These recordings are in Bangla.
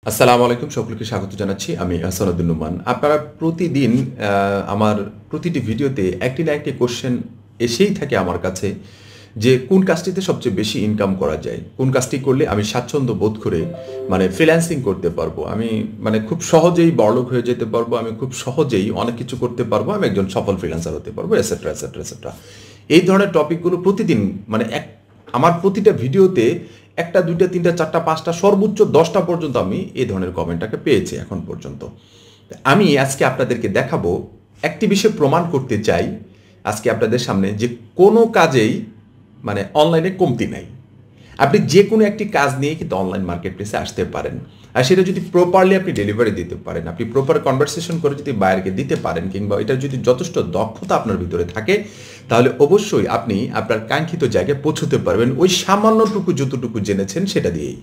আসসালামু আলাইকুম, সকলকে স্বাগত জানাচ্ছি। আমি আহসান উদ্দিন নোমান। আপনারা প্রতিদিন আমার প্রতিটি ভিডিওতে একটি না একটি কোশ্চেন এসেই থাকে আমার কাছে যে কোন কাজটিতে সবচেয়ে বেশি ইনকাম করা যায়, কোন কাজটি করলে আমি স্বাচ্ছন্দ্য বোধ করে ফ্রিল্যান্সিং করতে পারবো, আমি খুব সহজেই বড়লোক হয়ে যেতে পারবো, আমি খুব সহজেই অনেক কিছু করতে পারবো, আমি একজন সফল ফ্রিল্যান্সার হতে পারবো, এটসেট্রা এটসেট্রা এটসেট্রা। এই ধরনের টপিকগুলো প্রতিদিন আমার প্রতিটা ভিডিওতে একটা, দুইটা, তিনটা, চারটা, পাঁচটা, সর্বোচ্চ 10টা পর্যন্ত আমি এই ধরনের কমেন্টটাকে পেয়েছি এখন পর্যন্ত। আমি আজকে আপনাদেরকে দেখাবো, একটি বিষয় প্রমাণ করতে চাই আজকে আপনাদের সামনে, যে কোনো কাজেই অনলাইনে কমতি নাই। আপনি যে কোনো একটি কাজ নিয়ে কিন্তু অনলাইন মার্কেট প্লেসে আসতে পারেন, আর সেটা যদি প্রপারলি আপনি ডেলিভারি দিতে পারেন, আপনি প্রপার কনভারসেশন করে যদি বায়ারকে দিতে পারেন, কিংবা এটা যদি যথেষ্ট দক্ষতা আপনার ভিতরে থাকে, তাহলে অবশ্যই আপনি আপনার কাঙ্ক্ষিত জায়গায় পৌঁছতে পারবেন ওই সামান্যটুকু যতটুকু জেনেছেন সেটা দিয়েই।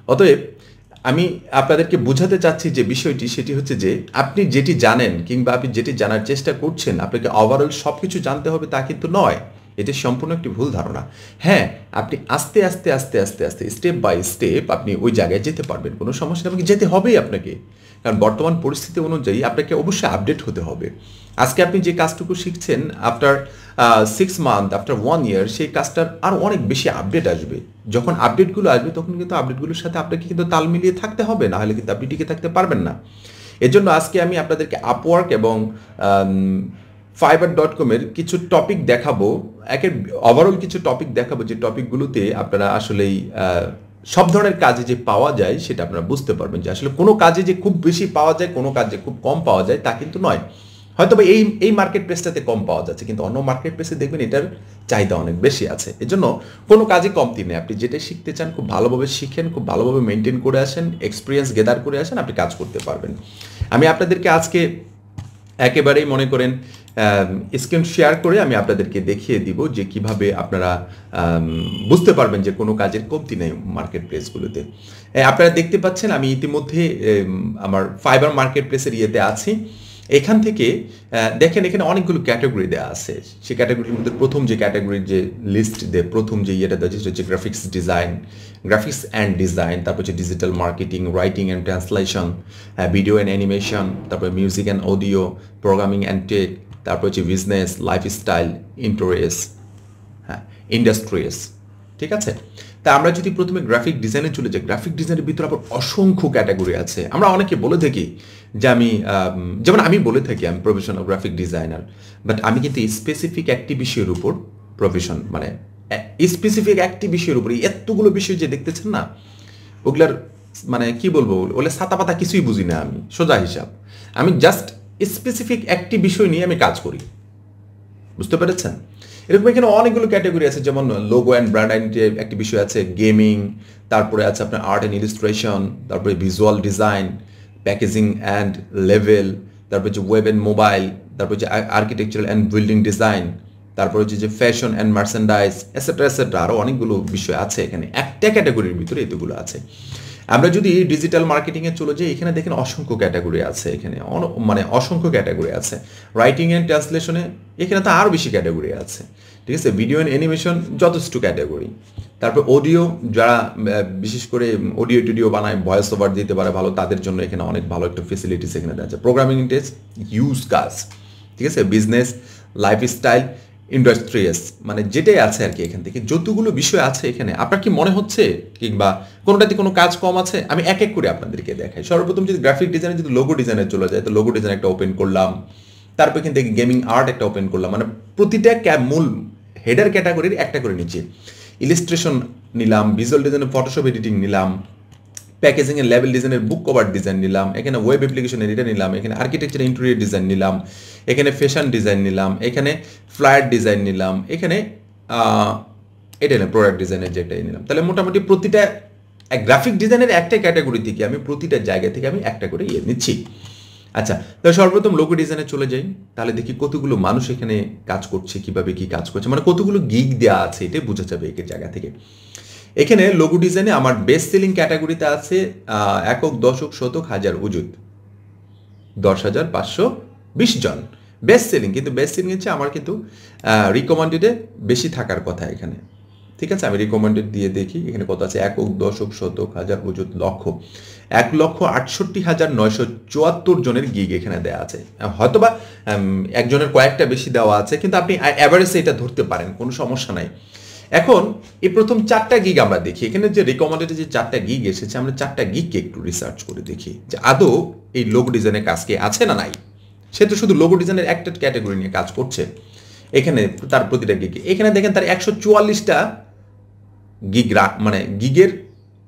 অতএব আমি আপনাদেরকে বোঝাতে চাচ্ছি যে বিষয়টি, সেটি হচ্ছে যে আপনি যেটি জানেন কিংবা আপনি যেটি জানার চেষ্টা করছেন, আপনাকে ওভারঅল সব কিছু জানতে হবে তা কিন্তু নয়। এটি সম্পূর্ণ একটি ভুল ধারণা। হ্যাঁ, আপনি আস্তে আস্তে আস্তে আস্তে আস্তে স্টেপ বাই স্টেপ আপনি ওই জায়গায় যেতে পারবেন, কোনো সমস্যা নেই। যেতে হবেই আপনাকে, কারণ বর্তমান পরিস্থিতি অনুযায়ী আপনাকে অবশ্যই আপডেট হতে হবে। আজকে আপনি যে কাজটুকু শিখছেন, আফটার 6 মান্থ, আফটার 1 ইয়ার, সেই কাজটার আরও অনেক বেশি আপডেট আসবে। যখন আপডেটগুলো আসবে তখন কিন্তু আপডেটগুলোর সাথে আপনাকে কিন্তু তাল মিলিয়ে থাকতে হবে, না হলে কিন্তু আপনি টিকে থাকতে পারবেন না। এজন্য আজকে আমি আপনাদেরকে আপওয়ার্ক এবং fiverr.com-এর কিছু টপিক দেখাবো, ওভারঅল কিছু টপিক দেখাবো, যে টপিকগুলোতে আপনারা আসলেই সব ধরনের কাজে যে পাওয়া যায় সেটা আপনারা বুঝতে পারবেন, যে আসলে কোনো কাজে যে খুব বেশি পাওয়া যায়, কোনো কাজে খুব কম পাওয়া যায় তা কিন্তু নয়। হয়তো বা এই মার্কেট প্লেসটাতে কম পাওয়া যাচ্ছে, কিন্তু অন্য মার্কেট প্লেসে দেখবেন এটার চাহিদা অনেক বেশি আছে। এজন্য কোনো কাজে কমতি নেই। আপনি যেটা শিখতে চান খুব ভালোভাবে শিখেন, খুব ভালোভাবে মেনটেন করে আসেন, এক্সপিরিয়েন্স গেদার করে আসেন, আপনি কাজ করতে পারবেন। আমি আপনাদেরকে আজকে একেবারেই মনে করেন স্ক্রিন শেয়ার করে আমি আপনাদেরকে দেখিয়ে দিব যে কিভাবে আপনারা বুঝতে পারবেন যে কোনো কাজের কমতি নেই মার্কেট প্লেসগুলোতে। আপনারা দেখতে পাচ্ছেন আমি ইতিমধ্যে আমার ফাইবার মার্কেট প্লেসের ইয়েতে আছি। এখান থেকে দেখেন, এখানে অনেকগুলো ক্যাটাগরি দেওয়া আছে। সেই ক্যাটাগরির মধ্যে প্রথম যে ক্যাটাগরির যে লিস্ট দেয়, প্রথম যে ইয়েটা দেওয়া হচ্ছে গ্রাফিক্স অ্যান্ড ডিজাইন, তারপর হচ্ছে digital marketing, writing and translation, video and animation, তারপর music and audio, programming and tech, তারপর হচ্ছে বিজনেস, লাইফস্টাইল, ইন্ডাস্ট্রিয়াস। ঠিক আছে, তা আমরা যদি প্রথমে গ্রাফিক ডিজাইনে চলে যাই, গ্রাফিক ডিজাইনের ভিতরে আবার অসংখ্য ক্যাটাগরি আছে। আমরা অনেকে বলে থাকি যে যেমন আমি বলে থাকি আমি প্রফেশনাল গ্রাফিক ডিজাইনার, বাট আমি কিন্তু স্পেসিফিক একটি বিষয়ের উপর স্পেসিফিক একটি বিষয়ের উপর এতগুলো বিষয় যে দেখতেছেন না, ওগুলার কি বলবো, ওগুলো ছাতা পাতা কিছুই বুঝি না আমি, সোজা হিসাব। আমি জাস্ট স্পেসিফিক একটি বিষয় নিয়ে আমি কাজ করি, বুঝতে পেরেছেন? এরকম এখানে অনেকগুলো ক্যাটাগরি আছে, যেমন লোগো অ্যান্ড ব্র্যান্ড আইডেন্টিটি একটি বিষয় আছে, গেমিং, তারপরে আছে আপনার আর্ট অ্যান্ড ইলাস্ট্রেশন, তারপরে visual design, packaging and level, তারপরে হচ্ছে ওয়েব অ্যান্ড মোবাইল, তারপর হচ্ছে আর্কিটেকচারাল অ্যান্ড বিল্ডিং ডিজাইন, তারপর হচ্ছে যে fashion and merchandise, etcetera etcetera. আরও অনেকগুলো বিষয় আছে এখানে, একটা ক্যাটাগরির ভিতরে এতগুলো আছে। আমরা যদি ডিজিটাল মার্কেটিংয়ে চলে যাই, এখানে দেখেন অসংখ্য ক্যাটাগরি আছে, এখানে অসংখ্য ক্যাটাগরি আছে। রাইটিং অ্যান্ড ট্রান্সলেশনে এখানে তো আরও বেশি ক্যাটাগরি আছে। ঠিক আছে, ভিডিও অ্যান্ড অ্যানিমেশন যথেষ্ট ক্যাটাগরি। তারপর অডিও, যারা বিশেষ করে অডিও টুডিও বানায়, ভয়েস ওভার দিতে পারে ভালো, তাদের জন্য এখানে অনেক ভালো একটা ফেসিলিটিস এখানে দেওয়া আছে। প্রোগ্রামিং টেস্ট, ইউজ কাজ, ঠিক আছে, বিজনেস, লাইফস্টাইল, ইন্ডাস্ট্রিয়াস, যেটাই আছে আর কি। এখান থেকে যতগুলো বিষয় আছে এখানে, আপনার কি মনে হচ্ছে কিংবা কোনোটাতে কোনো কাজ কম আছে? আমি এক এক করে আপনাদেরকে দেখাই। সর্বপ্রথম যদি গ্রাফিক ডিজাইনে যদি লোগো ডিজাইনে চলে যায়, তো লোগো ডিজাইন একটা ওপেন করলাম, তারপর এখান থেকে গেমিং আর্ট একটা ওপেন করলাম, প্রতিটা মূল হেডার ক্যাটাগরির একটা করে নিচে ইলাস্ট্রেশন নিলাম, ভিজুয়াল ডিজাইনের ফটোশপ এডিটিং নিলাম, প্যাকেজিং এর লেভেল ডিজাইনের বুক কভার ডিজাইন নিলাম, এখানে ওয়েব অ্যাপ্লিকেশনের এটা নিলাম, এখানে আর্কিটেকচার ইন্টেরিয়র ডিজাইন নিলাম, এখানে ফ্যাশন ডিজাইন নিলাম, এখানে ফ্লায়ার ডিজাইন নিলাম, এখানে এটা না প্রোডাক্ট ডিজাইনের যেটাই নিলাম। তাহলে মোটামুটি প্রতিটা গ্রাফিক ডিজাইনের একটা ক্যাটাগরি থেকে আমি প্রতিটা জায়গা থেকে আমি একটা করে নিচ্ছি। আচ্ছা, তাহলে সর্বপ্রথম লোগো ডিজাইনে চলে যাই। তাহলে দেখি কতগুলো মানুষ এখানে কাজ করছে, কিভাবে কি কাজ করছে, কতগুলো গিগ দেওয়া আছে, এটাই বোঝা যাবে এই জায়গা থেকে। এখানে লোগো ডিজাইনে আমার বেস্ট সেলিং ক্যাটাগরিতে আছে একক, দশক, শতক, হাজার, উজুত, 10,520 জন বেস্ট সেলিং। কিন্তু বেস্ট সেলিং হচ্ছে আমার কিন্তু রিকমেন্ডেডে বেশি থাকার কথা এখানে। ঠিক আছে, আমি রিকমেন্ডেড দিয়ে দেখি এখানে কত আছে, একক, দশক, শতক, হাজার, উজুত, লক্ষ। 1,68,974 জনের গিগ এখানে দেওয়া আছে। হয়তোবা একজনের কয়েকটা বেশি দেওয়া আছে, কিন্তু আপনি অ্যাভারেজে এটা ধরতে পারেন, কোনো সমস্যা নাই। এখন এই প্রথম 4টা গিগ আমরা দেখি, এখানে যে রিকমেন্ডেড যে 4টা গিগ এসেছে, আমরা 4টা গিগকে একটু রিসার্চ করে দেখি যে আদৌ এই লোগো ডিজাইনের কাজ কি আছে না নাই। সে তো শুধু লোগো ডিজাইনের একটা ক্যাটাগরি নিয়ে কাজ করছে। এখানে তার প্রতিটা গিগ, এখানে দেখেন তার 144টা গিগ মানে গিগের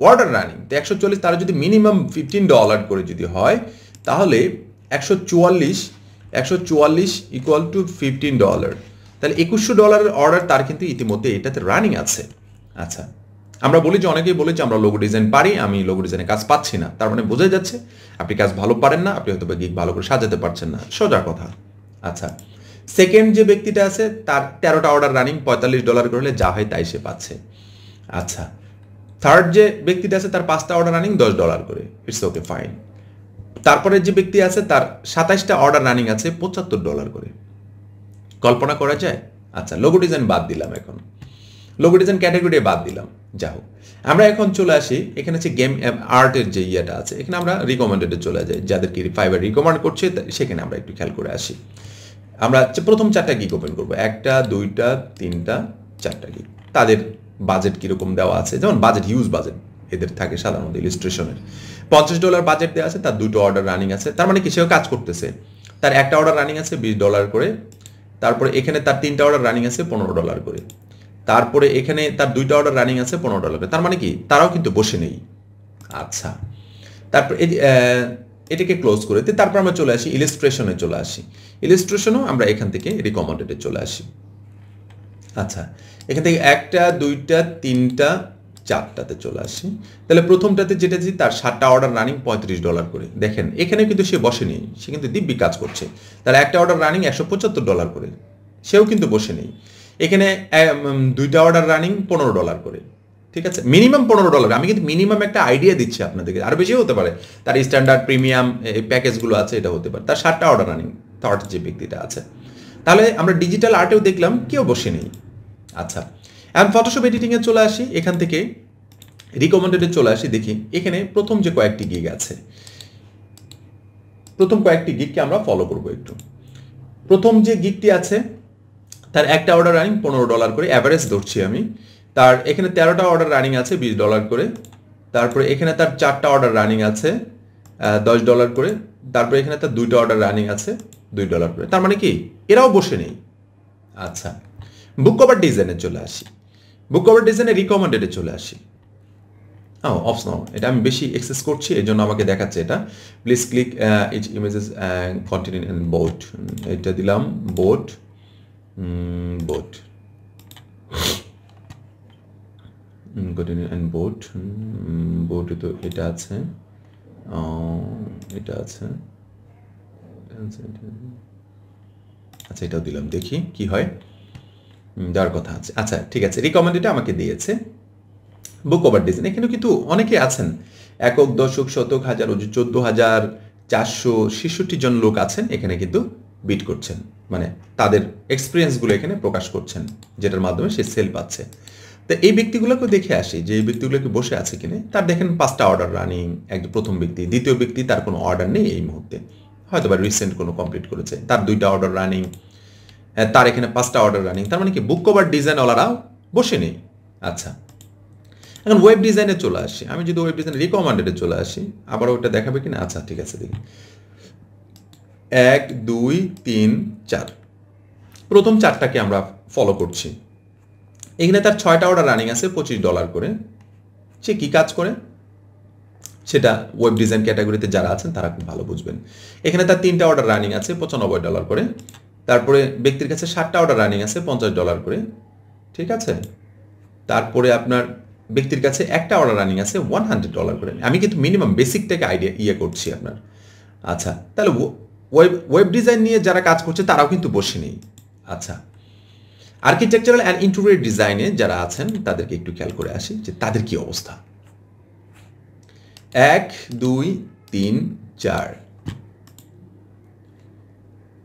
অর্ডার রানিং। তো 144 তারা যদি মিনিমাম $15 করে যদি হয়, তাহলে 144 ইকুয়াল টু $15, তাহলে $2100 অর্ডার তার কিন্তু ইতিমধ্যে এটাতে রানিং আছে। আচ্ছা, আমরা বলি যে অনেকেই বলে যে আমরা লোগো ডিজাইন পারি, আমি লোগো ডিজাইনে কাজ পাচ্ছি না, তার মানে বোঝা যাচ্ছে আপনি কাজ ভালো পারেন না, আপনি হয়তো গিগ ভালো করে সাজাতে পারছেন না, সোজা কথা। আচ্ছা, সেকেন্ড যে ব্যক্তিটা আছে তার 13টা অর্ডার রানিং, $45 করে হলে যা হয় তাই সে পাচ্ছে। আচ্ছা, থার্ড যে ব্যক্তিটা আছে তার 5টা অর্ডার রানিং, $10 করে, ইটস ওকে ফাইন। তারপরে যে ব্যক্তি আছে তার 27টা অর্ডার রানিং আছে, $75 করে। কল্পনা করা যায়? আচ্ছা, লোগো ডিজাইন বাদ দিলাম, এখন লোগো ডিজাইন ক্যাটাগরি বাদ দিলাম। যা হোক, আমরা এখন চলে আসি এখানে হচ্ছে গেম আর্টের যে ইয়েটা আছে, এখানে আমরা রিকমেন্ডেডে চলে যাই, যাদেরকে ফাইবার রিকমেন্ড করছে সেখানে আমরা একটু খেয়াল করে আসি। আমরা প্রথম 4টা গিগ ওপেন করবো, 1টা 2টা 3টা 4টা গিগ। তাদের বাজেট কীরকম দেওয়া আছে, যেমন বাজেট হিউজ বাজেট এদের থাকে সাধারণত ইলিস্ট্রেশনের। $50 বাজেট দেওয়া আছে, তার 2টো অর্ডার রানিং আছে, তার মানে কি সেও কাজ করতেছে। তার একটা অর্ডার রানিং আছে $20 করে, তারপরে এখানে তার 3টা অর্ডার রানিং আছে $15 করে, তারপরে এখানে তার 2টা অর্ডার রানিং আছে $15 করে, তার মানে কি তারাও কিন্তু বসে নেই। আচ্ছা, তারপর এটাকে ক্লোজ করে দিই। তারপর আমরা চলে আসি ইলিস্ট্রেশনে, চলে আসি ইলিস্ট্রেশনও আমরা এখান থেকে রিকমেন্ডেডে চলে আসি। আচ্ছা, এখান থেকে 1টা 2টা 3টা 4টাতে চলে আসি। তাহলে প্রথমটাতে যেটা দিই তার 7টা অর্ডার রানিং $35 করে। দেখেন এখানে কিন্তু সে বসে নেই, সে কিন্তু দিব্যি কাজ করছে। তাহলে একটা অর্ডার রানিং $175 করে, সেও কিন্তু বসে নেই। এখানে 2টা অর্ডার রানিং $15 করে, ঠিক আছে, মিনিমাম $15। আমি কিন্তু মিনিমাম একটা আইডিয়া দিচ্ছি আপনাদেরকে, আরও বেশি হতে পারে, তার স্ট্যান্ডার্ড প্রিমিয়াম এই প্যাকেজগুলো আছে, এটা হতে পারে। তার 7টা অর্ডার রানিং, থার্ড যে ব্যক্তিটা আছে। তাহলে আমরা ডিজিটাল আর্টেও দেখলাম কেউ বসে নেই। আচ্ছা, এখন ফটোশপ এডিটিংয়ে চলে আসি, এখান থেকে রিকমেন্ডেডে চলে আসি। দেখি এখানে প্রথম যে কয়েকটি গিগ আছে, প্রথম কয়েকটি গিগকে আমরা ফলো করবো একটু। প্রথম যে গিগটি আছে তার একটা অর্ডার রানিং $15 করে, অ্যাভারেজ ধরছি আমি। তার এখানে 13টা অর্ডার রানিং আছে $20 করে, তারপরে এখানে তার 4টা অর্ডার রানিং আছে $10 করে, তারপরে এখানে তার 2টা অর্ডার রানিং আছে $2 করে, তার মানে কি এরাও বসে নেই। আচ্ছা, বুক কভার ডিজাইনে চলে আসি, বুক কভার ডিজাইনে রিকমেন্ডেডে চলে আসি। অপশনাল, এটা আমি বেশি এক্সেস করছি এই জন্য আমাকে দেখাচ্ছে এটা। Please click each images continue and bot, এটা দিলাম bot bot continue and bot, বোটে তো এটা আছে, এটা আছে। আচ্ছা, এটাও দিলাম, দেখি কি হয়, দেওয়ার কথা আছে। আচ্ছা ঠিক আছে, রিকমেন্ডেড আমাকে দিয়েছে। বুক ওভার ডিজাইন এখানে কিন্তু অনেকে আছেন, একক, দশক, শতক, হাজার, 14,466 জন লোক আছেন এখানে কিন্তু বিট করছেন, মানে তাদের এক্সপিরিয়েন্সগুলো এখানে প্রকাশ করছেন, যেটার মাধ্যমে সে সেল পাচ্ছে। তো এই ব্যক্তিগুলোকে দেখে আসি যে এই ব্যক্তিগুলোকে বসে আছে কিনা। তার দেখেন 5টা অর্ডার রানিং, একজন প্রথম ব্যক্তি। দ্বিতীয় ব্যক্তি তার কোনো অর্ডার নেই এই মুহূর্তে, হয়তো বা রিসেন্ট কোনো কমপ্লিট করেছে, তার 2টা অর্ডার রানিং, তার এখানে 5টা অর্ডার রানিং, তার মানে কি বুক কভার ডিজাইনওয়ালারাও বসে নেই। আচ্ছা, এখন ওয়েব ডিজাইনে চলে আসি। আমি যদি ওয়েব ডিজাইন রিকমেন্ডেডে চলে আসি, আবার ওটা দেখাবে কিনা। আচ্ছা ঠিক আছে, দেখি 1 2 3 4, প্রথম 4টাকে আমরা ফলো করছি। এখানে তার 6টা অর্ডার রানিং আছে $25 করে। সে কি কাজ করে সেটা ওয়েব ডিজাইন ক্যাটাগরিতে যারা আছেন তারা খুব ভালো বুঝবেন। এখানে তার 3টা অর্ডার রানিং আছে $95 করে। তারপরে ব্যক্তির কাছে 7টা অর্ডার রানিং আছে $50 করে, ঠিক আছে। তারপরে আপনার ব্যক্তির কাছে একটা অর্ডার রানিং আছে $100 করে। আমি কিন্তু মিনিমাম বেসিকটাকে আইডিয়া করছি আপনার। আচ্ছা, তাহলে ওয়েব ডিজাইন নিয়ে যারা কাজ করছে তারাও কিন্তু বসে নেই। আচ্ছা, আর্কিটেকচারাল অ্যান্ড ইন্টেরিয়র ডিজাইনে যারা আছেন তাদেরকে একটু খেয়াল করে আসি যে তাদের কি অবস্থা। 1 2 3 4,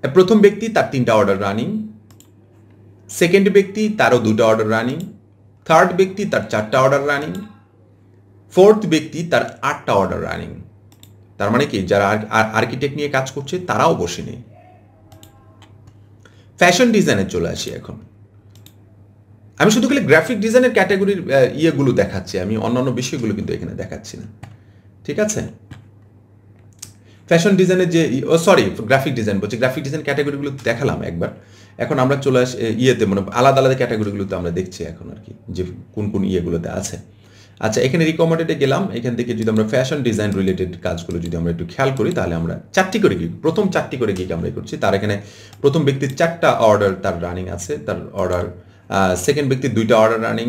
প্রথম ব্যক্তি তার 3টা অর্ডার রানিং, সেকেন্ড ব্যক্তি তারও 2টা অর্ডার রানিং, থার্ড ব্যক্তি তার 4টা অর্ডার রানিং, ফোর্থ ব্যক্তি তার 8টা অর্ডার রানিং। তার মানে কি যারা আর্কিটেক্ট নিয়ে কাজ করছে তারাও বসে নেই। ফ্যাশন ডিজাইনে চলে আসি এখন। আমি শুধু খালি গ্রাফিক ডিজাইনের ক্যাটাগরির ইয়েগুলো দেখাচ্ছি, আমি অন্যান্য বিষয়গুলো কিন্তু এখানে দেখাচ্ছি না, ঠিক আছে? ফ্যাশন ডিজাইনের যে গ্রাফিক ডিজাইন বলছি, গ্রাফিক ডিজাইন ক্যাটাগরিগুলো দেখালাম একবার। এখন আমরা চলে আসি ইয়েতে, মানে আলাদা আলাদা ক্যাটাগরিগুলোতে আমরা দেখছি এখন আর কি, যে কোন কোন ইয়েগুলোতে আছে। আচ্ছা, এখানে রিকমেন্ডেডে গেলাম। এখান থেকে যদি আমরা ফ্যাশন ডিজাইন রিলেটেড কাজগুলো যদি আমরা একটু খেয়াল করি, তাহলে আমরা প্রথম চারটি করে গিগ আমরা করছি। তার এখানে প্রথম ব্যক্তির 4টা অর্ডার তার রানিং আছে, তার অর্ডার। সেকেন্ড ব্যক্তির 2টা অর্ডার রানিং,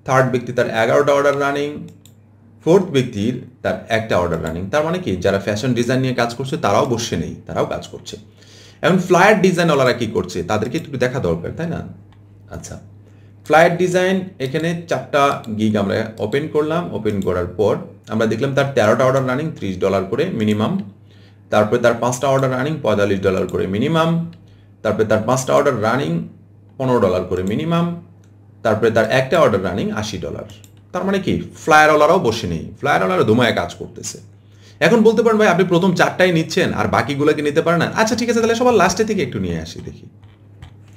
থার্ড ব্যক্তি তার 11টা অর্ডার রানিং, ফোর্থ ব্যক্তির তার 1টা অর্ডার রানিং। তার মানে কি যারা ফ্যাশন ডিজাইন নিয়ে কাজ করছে তারাও বসে নেই, তারাও কাজ করছে। এখন ফ্লায়ার ডিজাইনওয়ালারা কি করছে তাদেরকে একটু দেখা দরকার, তাই না? আচ্ছা, ফ্লায়ার ডিজাইন এখানে 4টা গিগ আমরা ওপেন করলাম। ওপেন করার পর আমরা দেখলাম তার 13টা অর্ডার রানিং, $30 করে মিনিমাম। তারপরে তার 5টা অর্ডার রানিং, $45 করে মিনিমাম। তারপরে তার 5টা অর্ডার রানিং, $15 করে মিনিমাম। তারপরে তার 1টা অর্ডার রানিং, $80। তার মানে কি ফ্লায়ারওয়ালারাও বসে নেই, ফ্লায়ারওয়ালারা ধুমায় কাজ করতেছে। এখন বলতে পারেন ভাই আপনি প্রথম 4টাই নিচ্ছেন আর বাকিগুলোকে নিতে পারেন না। আচ্ছা ঠিক আছে, তাহলে সবার লাস্টে থেকে একটু নিয়ে আসি দেখি।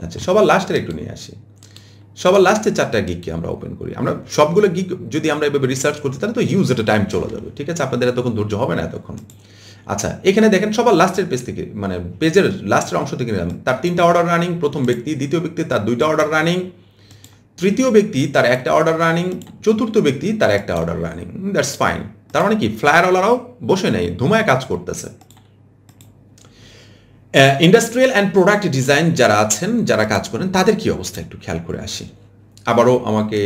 আচ্ছা, সবার লাস্টের একটু নিয়ে আসি। সবার লাস্টে 4টা গিগকে আমরা ওপেন করি। আমরা সবগুলো গিগ যদি আমরা এভাবে রিসার্চ করতে তাহলে তো হিউজ একটা টাইম চলে যাবে, ঠিক আছে? আপনাদের এতক্ষণ ধৈর্য হবে না এতক্ষণ। আচ্ছা, এখানে দেখেন সবার লাস্টের পেজ থেকে, মানে পেজের লাস্টের অংশ থেকে নিলাম। তার 3টা অর্ডার রানিং প্রথম ব্যক্তি, দ্বিতীয় ব্যক্তি তার 2টা অর্ডার রানিং, তৃতীয় ব্যক্তি তার 1টা অর্ডার রানিং, চতুর্থ ব্যক্তি তার 1টা অর্ডার রানিং। That's fine. তার মানে কি ফ্লায়ারওয়ালারাও বসে নেই, ধুমায় কাজ করতেছে। ইন্ডাস্ট্রিয়াল অ্যান্ড প্রোডাক্ট ডিজাইন যারা আছেন, যারা কাজ করেন, তাদের কি অবস্থা একটু খেয়াল করে আসি। আবারও আমাকে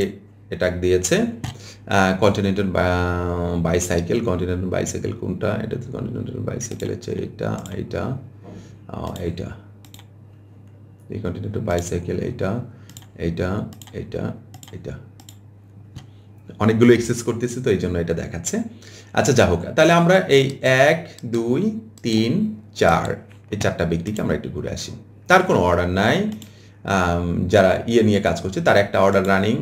এটা দিয়েছে কন্টিনেন্টাল বাইসাইকেল। কন্টিনেন্টাল বাইসাইকেল কোনটা? এটা তো কন্টিনেন্টাল বাইসাইকেল হচ্ছে এইটা, এইটা, এইটা। এই কন্টিনেন্টাল বাইসাইকেল এইটা, এইটা, এইটা, এইটা। অনেকগুলো এক্সেস করতেছি তো এই জন্য এটা দেখাচ্ছে। আচ্ছা, যা হোক, তাহলে আমরা এই 1, 2, 3, 4 এই 4টা ব্যক্তিকে আমরা একটু ঘুরে আসি। তার কোনো অর্ডার নাই। যারা ইয়ে নিয়ে কাজ করছে তার 1টা অর্ডার রানিং,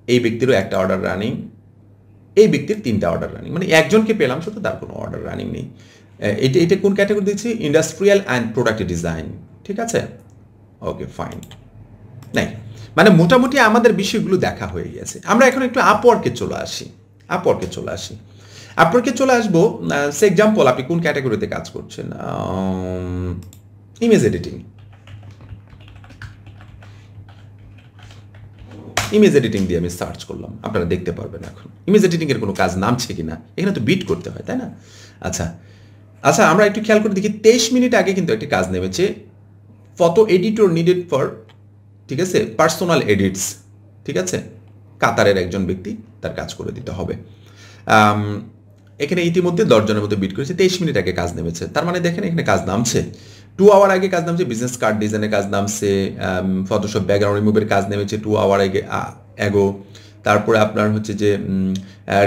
এই ব্যক্তিরও 1টা অর্ডার রানিং, এই ব্যক্তির 3টা অর্ডার রানিং, মানে একজনকে পেলাম শুধু, তার কোনো অর্ডার রানিং নেই। এটা কোন ক্যাটাগরি দিচ্ছি? ইন্ডাস্ট্রিয়াল অ্যান্ড প্রোডাক্ট ডিজাইন, ঠিক আছে? ওকে, ফাইন। নাই, মানে মোটামুটি আমাদের বিষয়গুলো দেখা হয়ে গেছে। আমরা এখন একটু আপওয়ার্কে চলে আসি। আপওয়ার্কে চলে আসবো। সে এক্সাম্পল, আপনি কোন ক্যাটাগরিতে কাজ করছেন? Image editing. ইমেজ এডিটিং দিয়ে আমি সার্চ করলাম, আপনারা দেখতে পারবেন এখন ইমেজ এডিটিং এর কোনো কাজ নামছে কিনা। এখানে তো বিট করতে হয়, তাই না? আচ্ছা, আমরা একটু খেয়াল করে দেখি। 23 মিনিট আগে কিন্তু একটি কাজ নেমেছে, ফটো এডিটর নিডেড ফর, ঠিক আছে, পার্সোনাল এডিটস, ঠিক আছে? কাতারের একজন ব্যক্তি, তার কাজ করে দিতে হবে। এখানে ইতিমধ্যে 10 জনের মধ্যে বিট করেছে। 23 মিনিট আগে কাজ নেমেছে, তার মানে দেখেন এখানে কাজ নামছে। 2 আওয়ার আগে কাজ নামছে, বিজনেস কার্ড ডিজাইনের কাজ নামছে, ফটোশপ ব্যাকগ্রাউন্ড রিমুভের কাজ নেমেছে 2 আওয়ার আগে এগো। তারপরে আপনার হচ্ছে যে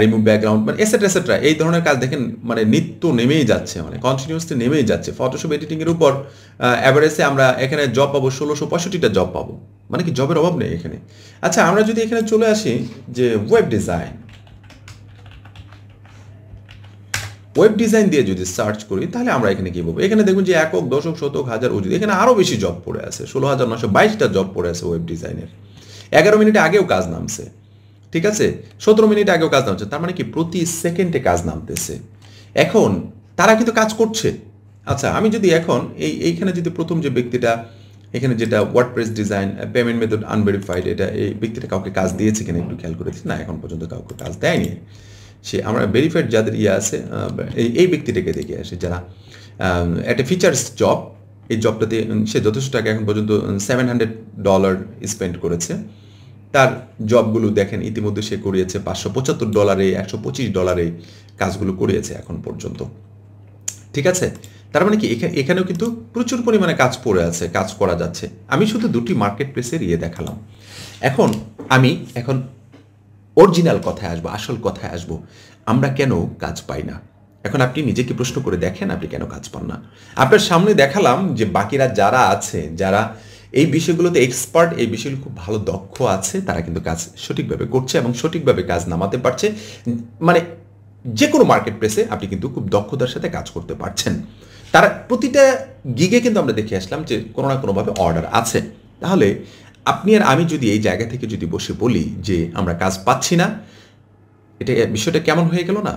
রিমুভ ব্যাকগ্রাউন্ড, মানে এসেট্রা এই ধরনের কাজ দেখেন মানে নিত্য নেমেই যাচ্ছে, মানে কন্টিনিউসলি নেমেই যাচ্ছে। ফটোশপ এডিটিংয়ের উপর অ্যাভারেজে আমরা এখানে জব পাবো 1665টা জব পাবো, মানে কি জবের অভাব নেই এখানে। আচ্ছা, আমরা যদি এখানে চলে আসি যে ওয়েব ডিজাইন দিয়ে যদি সার্চ করি, তাহলে আমরা এখানে কি পাবো? এখানে দেখুন যে একক, দশক, শতক, হাজার, অযুত, এখানে আরও বেশি জব পড়ে আছে। 16,922টা জব পড়ে আছে ওয়েব ডিজাইনের। 11 মিনিটে আগেও কাজ নামছে, ঠিক আছে? 17 মিনিট আগেও কাজ নামছে। তার মানে কি প্রতি সেকেন্ডে কাজ নামতেছে। এখন তারা কিন্তু কাজ করছে। আচ্ছা, আমি যদি এখন এইখানে যদি প্রথম যে ব্যক্তিটা এখানে যেটা WordPress design, payment method unverified, এটা এই ব্যক্তিটা কাউকে কাজ দিয়েছে কিনা একটু খেয়াল করেছি না, এখন পর্যন্ত কাউকে কাজ দেয়নি। সে আমরা ভেরিফাইড যাদের আছে এই ব্যক্তিটাকে দেখে আসে, যারা একটা ফিচার্স জব, এই জবটাতে সে যথেষ্ট টাকা এখন পর্যন্ত $700 স্পেন্ড করেছে। তার জবগুলো দেখেন ইতিমধ্যে সে করিয়েছে $575, $125 কাজগুলো করিয়েছে এখন পর্যন্ত, ঠিক আছে? তার মানে কি এখানেও কিন্তু প্রচুর পরিমাণে কাজ পড়ে আছে, কাজ করা যাচ্ছে। আমি শুধু 2টি মার্কেট প্লেসের দেখালাম। আমি এখন অরিজিনাল কথায় আসবো, আসল কথায় আসবো। আমরা কেন কাজ পাই না? এখন আপনি নিজেকে প্রশ্ন করে দেখেন, আপনি কেন কাজ পান না। আপনার সামনে দেখালাম যে বাকিরা যারা আছে, যারা এই বিষয়গুলোতে এক্সপার্ট, এই বিষয়গুলো খুব ভালো দক্ষ আছে, তারা কিন্তু কাজ সঠিকভাবে করছে এবং সঠিকভাবে কাজ নামাতে পারছে। মানে যে কোনো মার্কেট প্লেসে আপনি কিন্তু খুব দক্ষতার সাথে কাজ করতে পারছেন। তার প্রতিটা গিগে কিন্তু আমরা দেখে আসলাম যে কোনো না কোনোভাবে অর্ডার আছে। তাহলে আপনি আর আমি যদি এই জায়গা থেকে যদি বসে বলি যে আমরা কাজ পাচ্ছি না, এটা বিষয়টা কেমন হয়ে গেল না?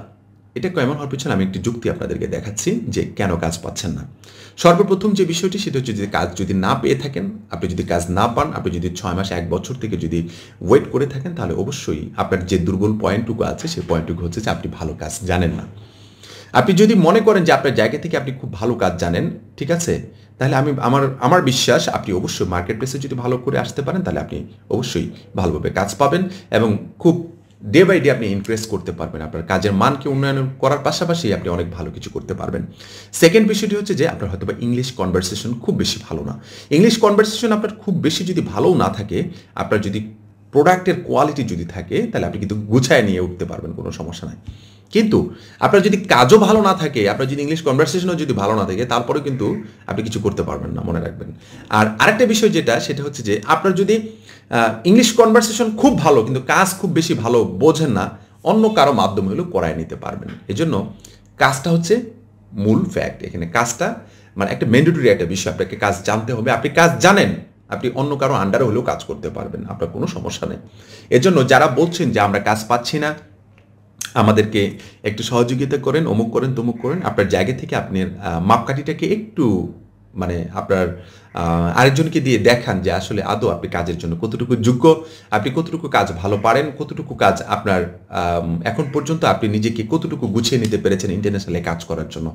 এটা কেমন হওয়ার পিছনে আমি একটি যুক্তি আপনাদেরকে দেখাচ্ছি যে কেন কাজ পাচ্ছেন না। সর্বপ্রথম যে বিষয়টি সেটা হচ্ছে যে কাজ যদি না পেয়ে থাকেন, আপনি যদি কাজ না পান, আপনি যদি 6 মাস 1 বছর থেকে যদি ওয়েট করে থাকেন, তাহলে অবশ্যই আপনার যে দুর্বল পয়েন্টটুকু আছে সেই পয়েন্টটুকু হচ্ছে যে আপনি ভালো কাজ জানেন না। আপনি যদি মনে করেন যে আপনার জায়গা থেকে আপনি খুব ভালো কাজ জানেন, ঠিক আছে, তাহলে আমার বিশ্বাস আপনি অবশ্যই মার্কেট প্লেসে যদি ভালো করে আসতে পারেন তাহলে আপনি অবশ্যই ভালোভাবে কাজ পাবেন এবং খুব ডে বাই ডে আপনি ইনক্রিজ করতে পারবেন। আপনার কাজের মানকে উন্নয়ন করার পাশাপাশি আপনি অনেক ভালো কিছু করতে পারবেন। সেকেন্ড বিষয়টি হচ্ছে যে আপনার হয়তো বা ইংলিশ কনভারসেশন খুব বেশি ভালো না। ইংলিশ কনভারসেশন আপনার খুব বেশি যদি ভালোও না থাকে, আপনার যদি প্রোডাক্টের কোয়ালিটি যদি থাকে, তাহলে আপনি কিন্তু গুছায় নিয়ে উঠতে পারবেন, কোনো সমস্যা নাই। কিন্তু আপনার যদি কাজও ভালো না থাকে, আপনার যদি ইংলিশ কনভারসেশনও যদি ভালো না থাকে, তারপরেও কিন্তু আপনি কিছু করতে পারবেন না, মনে রাখবেন। আর আরেকটা বিষয় যেটা, সেটা হচ্ছে যে আপনার যদি ইংলিশ কনভারসেশন খুব ভালো কিন্তু কাজ খুব বেশি ভালো বোঝেন না, অন্য কারো মাধ্যমে হলেও করায় নিতে পারবেন। এজন্য কাজটা হচ্ছে মূল ফ্যাক্ট। এখানে কাজটা মানে একটা ম্যান্ডেটরি একটা বিষয়, আপনাকে কাজ জানতে হবে। আপনি কাজ জানেন, আপনি অন্য কারো আন্ডারে হলেও কাজ করতে পারবেন, আপনার কোনো সমস্যা নেই। এজন্য যারা বলছেন যে আমরা কাজ পাচ্ছি না, আমাদেরকে একটু সহযোগিতা করেন, অমুক করেন, তমুক করেন, আপনার জায়গা থেকে আপনার মাপকাঠিটাকে একটু মানে আপনার আরেকজনকে দিয়ে দেখান যে আসলে আদৌ আপনি কাজের জন্য কতটুকু যোগ্য, আপনি কতটুকু কাজ ভালো পারেন, কতটুকু কাজ আপনার এখন পর্যন্ত আপনি নিজেকে কতটুকু গুছিয়ে নিতে পেরেছেন ইন্টারন্যাশনালে কাজ করার জন্য।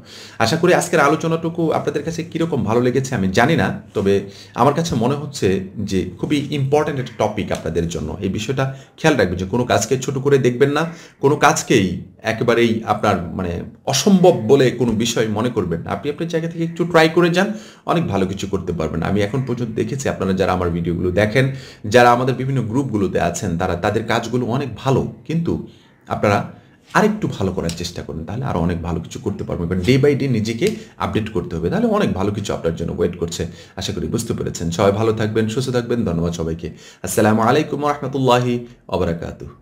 আশা করি আজকের আলোচনাটুকু আপনাদের কাছে কীরকম ভালো লেগেছে আমি জানি না, তবে আমার কাছে মনে হচ্ছে যে খুবই ইম্পর্ট্যান্ট একটা টপিক আপনাদের জন্য। এই বিষয়টা খেয়াল রাখবেন যে কোনো কাজকে ছোট করে দেখবেন না, কোনো কাজকেই একেবারেই আপনার মানে অসম্ভব বলে কোনো বিষয় মনে করবেন না। আপনি আপনার জায়গা থেকে একটু ট্রাই করে যান, অনেক ভালো কিছু করতে পারবেন। আমি এখন পর্যন্ত দেখেছি আপনারা যারা আমার ভিডিওগুলো দেখেন, যারা আমাদের বিভিন্ন গ্রুপগুলোতে আছেন, তাদের কাজগুলো অনেক ভালো, কিন্তু আপনারা আরেকটু ভালো করার চেষ্টা করুন, তাহলে আরও অনেক ভালো কিছু করতে পারবেন। কারণ ডে বাই ডে নিজেকে আপডেট করতে হবে, তাহলে অনেক ভালো কিছু আপনার জন্য ওয়েট করছে। আশা করি বুঝতে পেরেছেন। সবাই ভালো থাকবেন, সুস্থ থাকবেন। ধন্যবাদ সবাইকে। আসসালামু আলাইকুম ওয়া রাহমাতুল্লাহি ওয়া বারাকাতুহু।